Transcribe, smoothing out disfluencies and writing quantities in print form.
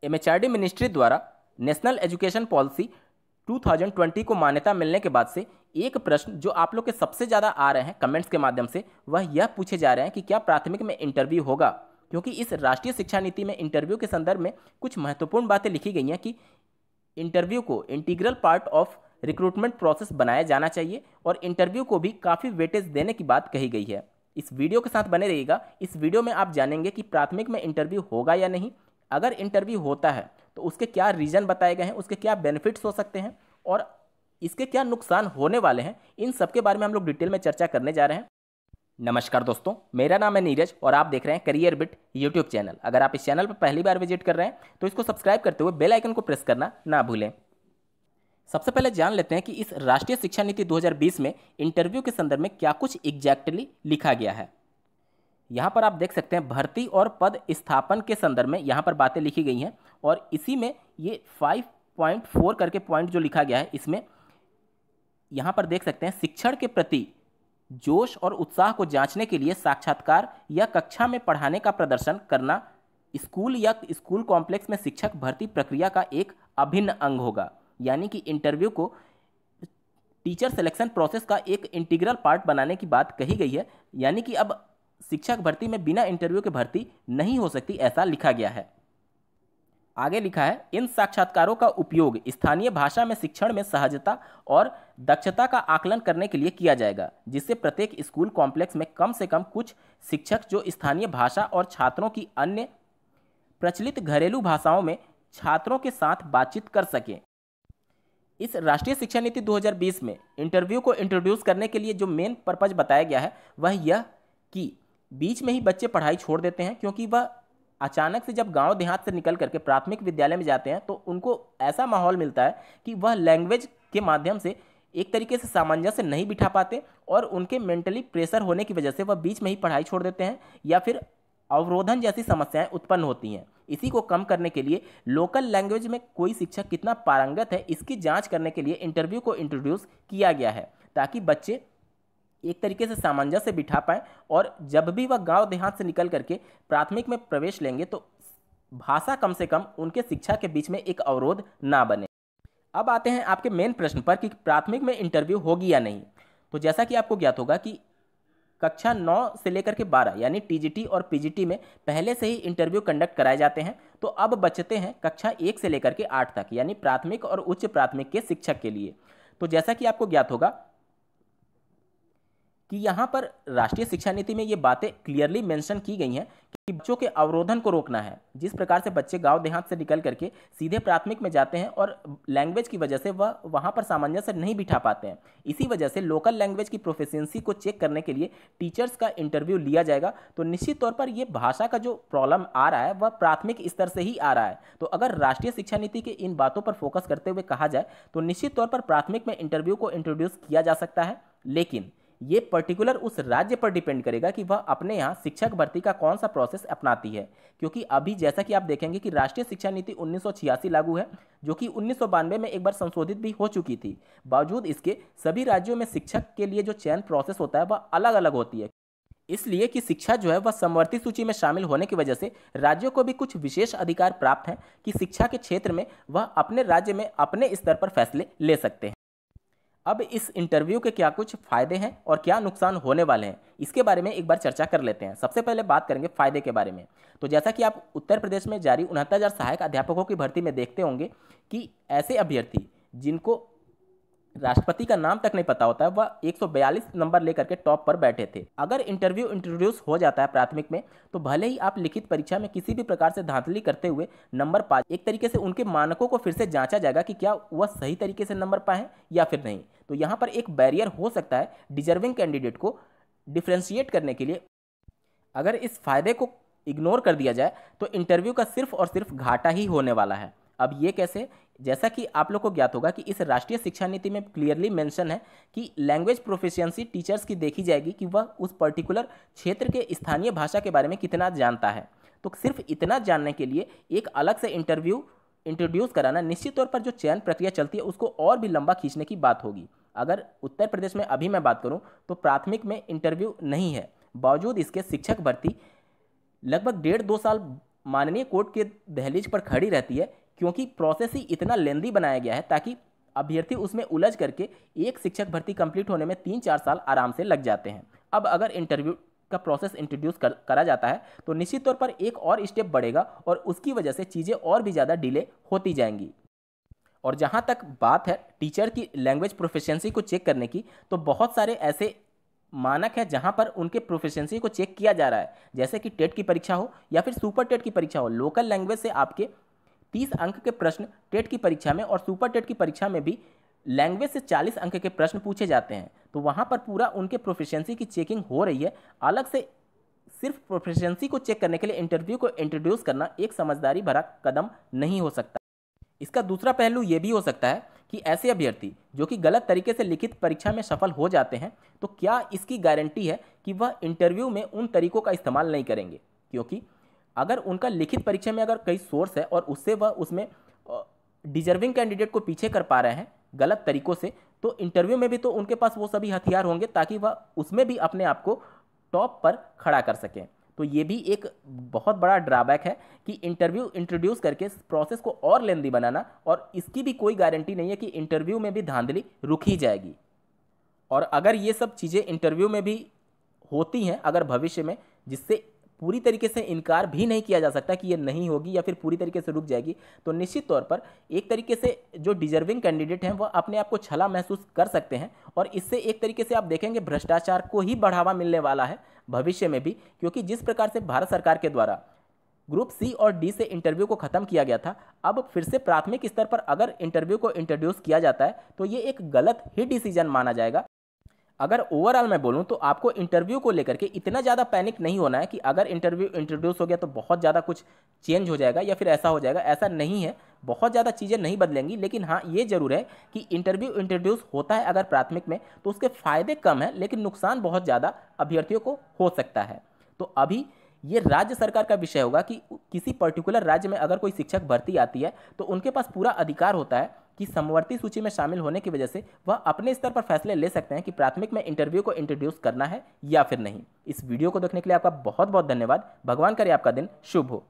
MHRD ministry द्वारा national education policy 2020 को मान्यता मिलने के बाद से एक प्रश्न जो आप लोग के सबसे ज़्यादा आ रहे हैं कमेंट्स के माध्यम से, वह यह पूछे जा रहे हैं कि क्या प्राथमिक में इंटरव्यू होगा। क्योंकि इस राष्ट्रीय शिक्षा नीति में इंटरव्यू के संदर्भ में कुछ महत्वपूर्ण बातें लिखी गई हैं कि इंटरव्यू को integral part of recruitment process बनाया जाना चाहिए और इंटरव्यू को भी काफ़ी वेटेज देने की बात कही गई है। इस वीडियो के साथ बने रहिएगा। इस वीडियो में आप जानेंगे कि प्राथमिक में इंटरव्यू होगा या नहीं, अगर इंटरव्यू होता है तो उसके क्या रीज़न बताए गए हैं, उसके क्या बेनिफिट्स हो सकते हैं और इसके क्या नुकसान होने वाले हैं, इन सब के बारे में हम लोग डिटेल में चर्चा करने जा रहे हैं। नमस्कार दोस्तों, मेरा नाम है नीरज और आप देख रहे हैं करियर बिट यूट्यूब चैनल। अगर आप इस चैनल पर पहली बार विजिट कर रहे हैं तो इसको सब्सक्राइब करते हुए बेल आइकन को प्रेस करना ना भूलें। सबसे पहले जान लेते हैं कि इस राष्ट्रीय शिक्षा नीति 2020 में इंटरव्यू के संदर्भ में क्या कुछ एग्जैक्टली लिखा गया है। यहाँ पर आप देख सकते हैं भर्ती और पद स्थापन के संदर्भ में यहाँ पर बातें लिखी गई हैं और इसी में ये 5.4 करके पॉइंट जो लिखा गया है, इसमें यहाँ पर देख सकते हैं शिक्षण के प्रति जोश और उत्साह को जांचने के लिए साक्षात्कार या कक्षा में पढ़ाने का प्रदर्शन करना स्कूल या स्कूल कॉम्प्लेक्स में शिक्षक भर्ती प्रक्रिया का एक अभिन्न अंग होगा। यानी कि इंटरव्यू को टीचर सिलेक्शन प्रोसेस का एक इंटीग्रल पार्ट बनाने की बात कही गई है। यानी कि अब शिक्षक भर्ती में बिना इंटरव्यू के भर्ती नहीं हो सकती, ऐसा लिखा गया है। आगे लिखा है, इन साक्षात्कारों का उपयोग स्थानीय भाषा में शिक्षण में सहजता और दक्षता का आकलन करने के लिए किया जाएगा, जिससे प्रत्येक स्कूल कॉम्प्लेक्स में कम से कम कुछ शिक्षक जो स्थानीय भाषा और छात्रों की अन्य प्रचलित घरेलू भाषाओं में छात्रों के साथ बातचीत कर सकें। इस राष्ट्रीय शिक्षा नीति 2020 में इंटरव्यू को इंट्रोड्यूस करने के लिए जो मेन पर्पज बताया गया है वह यह कि बीच में ही बच्चे पढ़ाई छोड़ देते हैं, क्योंकि वह अचानक से जब गांव देहात से निकल करके प्राथमिक विद्यालय में जाते हैं तो उनको ऐसा माहौल मिलता है कि वह लैंग्वेज के माध्यम से एक तरीके से सामंजस्य नहीं बिठा पाते और उनके मेंटली प्रेशर होने की वजह से वह बीच में ही पढ़ाई छोड़ देते हैं या फिर अवरोधन जैसी समस्याएं उत्पन्न होती हैं। इसी को कम करने के लिए लोकल लैंग्वेज में कोई शिक्षक कितना पारंगत है, इसकी जांच करने के लिए इंटरव्यू को इंट्रोड्यूस किया गया है, ताकि बच्चे एक तरीके से सामंजस्य बिठा पाएं और जब भी वह गांव देहात से निकल करके प्राथमिक में प्रवेश लेंगे तो भाषा कम से कम उनके शिक्षा के बीच में एक अवरोध ना बने। अब आते हैं आपके मेन प्रश्न पर कि प्राथमिक में इंटरव्यू होगी या नहीं। तो जैसा कि आपको ज्ञात होगा कि कक्षा 9 से लेकर के 12 यानी टीजीटी और पीजीटी में पहले से ही इंटरव्यू कंडक्ट कराए जाते हैं। तो अब बचते हैं कक्षा 1 से लेकर के 8 तक यानी प्राथमिक और उच्च प्राथमिक के शिक्षक के लिए। तो जैसा कि आपको ज्ञात होगा कि यहाँ पर राष्ट्रीय शिक्षा नीति में ये बातें क्लियरली मेंशन की गई हैं कि बच्चों के अवरोधन को रोकना है। जिस प्रकार से बच्चे गांव देहात से निकल करके सीधे प्राथमिक में जाते हैं और लैंग्वेज की वजह से वह वहाँ पर सामंजस्य नहीं बिठा पाते हैं, इसी वजह से लोकल लैंग्वेज की प्रोफिशिएंसी को चेक करने के लिए टीचर्स का इंटरव्यू लिया जाएगा। तो निश्चित तौर पर ये भाषा का जो प्रॉब्लम आ रहा है वह प्राथमिक स्तर से ही आ रहा है। तो अगर राष्ट्रीय शिक्षा नीति के इन बातों पर फोकस करते हुए कहा जाए तो निश्चित तौर पर प्राथमिक में इंटरव्यू को इंट्रोड्यूस किया जा सकता है, लेकिन ये पर्टिकुलर उस राज्य पर डिपेंड करेगा कि वह अपने यहाँ शिक्षक भर्ती का कौन सा प्रोसेस अपनाती है। क्योंकि अभी जैसा कि आप देखेंगे कि राष्ट्रीय शिक्षा नीति 1986 लागू है, जो कि 1992 में एक बार संशोधित भी हो चुकी थी। बावजूद इसके सभी राज्यों में शिक्षक के लिए जो चयन प्रोसेस होता है वह अलग अलग होती है, इसलिए कि शिक्षा जो है वह समवर्ती सूची में शामिल होने की वजह से राज्यों को भी कुछ विशेष अधिकार प्राप्त हैं कि शिक्षा के क्षेत्र में वह अपने राज्य में अपने स्तर पर फैसले ले सकते हैं। अब इस इंटरव्यू के क्या कुछ फायदे हैं और क्या नुकसान होने वाले हैं, इसके बारे में एक बार चर्चा कर लेते हैं। सबसे पहले बात करेंगे फायदे के बारे में। तो जैसा कि आप उत्तर प्रदेश में जारी 69,000 सहायक अध्यापकों की भर्ती में देखते होंगे कि ऐसे अभ्यर्थी जिनको राष्ट्रपति का नाम तक नहीं पता होता है वह 142 नंबर लेकर के टॉप पर बैठे थे। अगर इंटरव्यू इंट्रोड्यूस हो जाता है प्राथमिक में तो भले ही आप लिखित परीक्षा में किसी भी प्रकार से धांधली करते हुए नंबर पा, एक तरीके से उनके मानकों को फिर से जांचा जाएगा कि क्या वह सही तरीके से नंबर पाए या फिर नहीं। तो यहाँ पर एक बैरियर हो सकता है डिजर्विंग कैंडिडेट को डिफ्रेंशिएट करने के लिए। अगर इस फायदे को इग्नोर कर दिया जाए तो इंटरव्यू का सिर्फ और सिर्फ घाटा ही होने वाला है। अब ये कैसे? जैसा कि आप लोग को ज्ञात होगा कि इस राष्ट्रीय शिक्षा नीति में क्लियरली मेंशन है कि लैंग्वेज प्रोफिशिएंसी टीचर्स की देखी जाएगी कि वह उस पर्टिकुलर क्षेत्र के स्थानीय भाषा के बारे में कितना जानता है। तो सिर्फ इतना जानने के लिए एक अलग से इंटरव्यू इंट्रोड्यूस कराना निश्चित तौर पर जो चयन प्रक्रिया चलती है उसको और भी लंबा खींचने की बात होगी। अगर उत्तर प्रदेश में अभी मैं बात करूं तो प्राथमिक में इंटरव्यू नहीं है, बावजूद इसके शिक्षक भर्ती लगभग 1.5-2 साल माननीय कोर्ट के दहलीज पर खड़ी रहती है, क्योंकि प्रोसेस ही इतना लेंदी बनाया गया है ताकि अभ्यर्थी उसमें उलझ करके एक शिक्षक भर्ती कंप्लीट होने में 3-4 साल आराम से लग जाते हैं। अब अगर इंटरव्यू का प्रोसेस इंट्रोड्यूस करा जाता है तो निश्चित तौर पर एक और स्टेप बढ़ेगा और उसकी वजह से चीज़ें और भी ज़्यादा डिले होती जाएंगी। और जहाँ तक बात है टीचर की लैंग्वेज प्रोफिशिएंसी को चेक करने की, तो बहुत सारे ऐसे मानक है जहाँ पर उनके प्रोफिशिएंसी को चेक किया जा रहा है, जैसे कि टेट की परीक्षा हो या फिर सुपर टेट की परीक्षा हो। लोकल लैंग्वेज से आपके 30 अंक के प्रश्न टेट की परीक्षा में और सुपर टेट की परीक्षा में भी लैंग्वेज से 40 अंक के प्रश्न पूछे जाते हैं। तो वहाँ पर पूरा उनके प्रोफिशिएंसी की चेकिंग हो रही है। अलग से सिर्फ प्रोफिशिएंसी को चेक करने के लिए इंटरव्यू को इंट्रोड्यूस करना एक समझदारी भरा कदम नहीं हो सकता। इसका दूसरा पहलू ये भी हो सकता है कि ऐसे अभ्यर्थी जो कि गलत तरीके से लिखित परीक्षा में सफल हो जाते हैं, तो क्या इसकी गारंटी है कि वह इंटरव्यू में उन तरीकों का इस्तेमाल नहीं करेंगे? क्योंकि अगर उनका लिखित परीक्षा में अगर कई सोर्स है और उससे वह उसमें डिजर्विंग कैंडिडेट को पीछे कर पा रहे हैं गलत तरीकों से, तो इंटरव्यू में भी तो उनके पास वो सभी हथियार होंगे ताकि वह उसमें भी अपने आप को टॉप पर खड़ा कर सकें। तो ये भी एक बहुत बड़ा ड्रॉबैक है कि इंटरव्यू इंट्रोड्यूस करके प्रोसेस को और लेंदी बनाना, और इसकी भी कोई गारंटी नहीं है कि इंटरव्यू में भी धांधली रुक ही जाएगी। और अगर ये सब चीज़ें इंटरव्यू में भी होती हैं अगर भविष्य में, जिससे पूरी तरीके से इनकार भी नहीं किया जा सकता कि ये नहीं होगी या फिर पूरी तरीके से रुक जाएगी, तो निश्चित तौर पर एक तरीके से जो डिजर्विंग कैंडिडेट हैं वह अपने आप को छला महसूस कर सकते हैं। और इससे एक तरीके से आप देखेंगे भ्रष्टाचार को ही बढ़ावा मिलने वाला है भविष्य में भी, क्योंकि जिस प्रकार से भारत सरकार के द्वारा ग्रुप सी और डी से इंटरव्यू को खत्म किया गया था, अब फिर से प्राथमिक स्तर पर अगर इंटरव्यू को इंट्रोड्यूस किया जाता है तो ये एक गलत ही डिसीजन माना जाएगा। अगर ओवरऑल मैं बोलूं तो आपको इंटरव्यू को लेकर के इतना ज़्यादा पैनिक नहीं होना है कि अगर इंटरव्यू इंट्रोड्यूस हो गया तो बहुत ज़्यादा कुछ चेंज हो जाएगा या फिर ऐसा हो जाएगा। ऐसा नहीं है, बहुत ज़्यादा चीज़ें नहीं बदलेंगी। लेकिन हाँ, ये जरूर है कि इंटरव्यू इंट्रोड्यूस होता है अगर प्राथमिक में तो उसके फ़ायदे कम है, लेकिन नुकसान बहुत ज़्यादा अभ्यर्थियों को हो सकता है। तो अभी ये राज्य सरकार का विषय होगा कि किसी पर्टिकुलर राज्य में अगर कोई शिक्षक भर्ती आती है तो उनके पास पूरा अधिकार होता है कि समवर्ती सूची में शामिल होने की वजह से वह अपने स्तर पर फैसले ले सकते हैं कि प्राथमिक में इंटरव्यू को इंट्रोड्यूस करना है या फिर नहीं। इस वीडियो को देखने के लिए आपका बहुत बहुत धन्यवाद। भगवान करे आपका दिन शुभ हो।